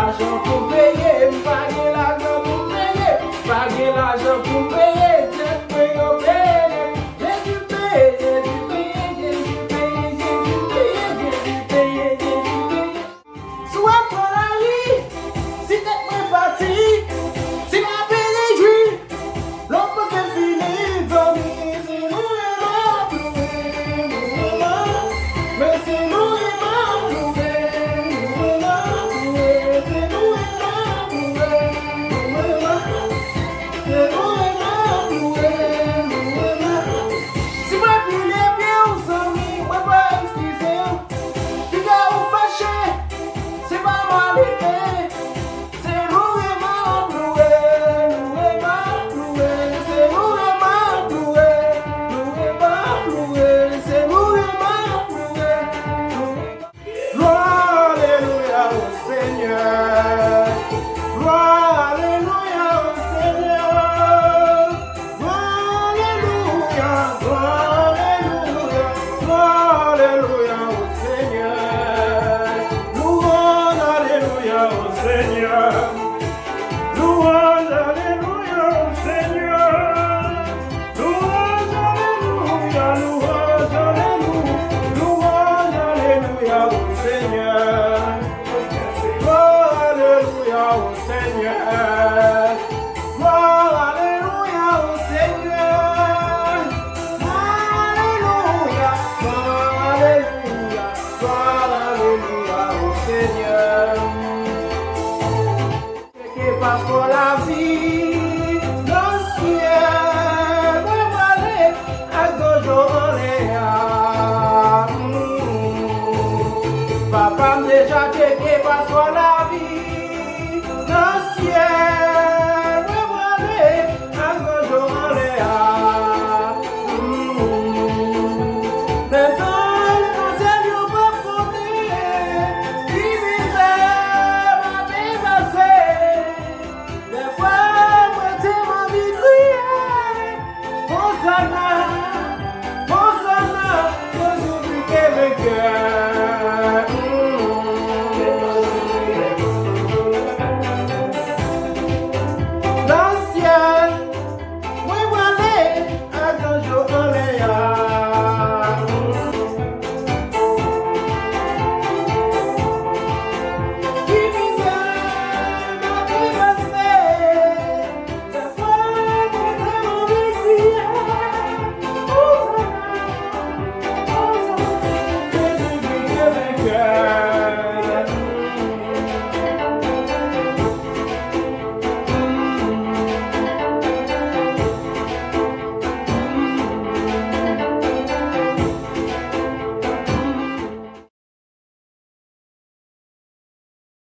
l'argent pour payer, pas l'argent pour payer, pas l'argent pour payer, c'est pour payer. Jésus paye, Jésus paye, Jésus paye, Jésus paye, Jésus paye, Jésus paye. Soit pour la vie, si t'es parti, si ma paix est jouée, l'homme peut se finir, dormir, c'est nous et l'homme, mais c'est nous et l'homme, c'est nous et l'homme. Si moi puis les pieds aux amis, moi pas excuser, puis gars ou fâché, c'est pas mal été, c'est nous et l'homme, c'est nous et l'homme, c'est nous et l'homme. Gloire, alléluia au Seigneur. Gloire, alléluia au Seigneur. Gloire, alléluia, gloire, alléluia, gloire, alléluia au Seigneur. Louange, alléluia au Seigneur. Louange, alléluia au Seigneur. Louange, alléluia, louange, alléluia, louange, alléluia au Seigneur. Gloire, alléluia au Seigneur. Gloire, alléluia au Seigneur. Alléluia, gloire, alléluia, gloire, alléluia au Seigneur. Que passe pour la vie, l'ancien, me valait à Gojoléa. Papa me déjà checké passe pour la vie.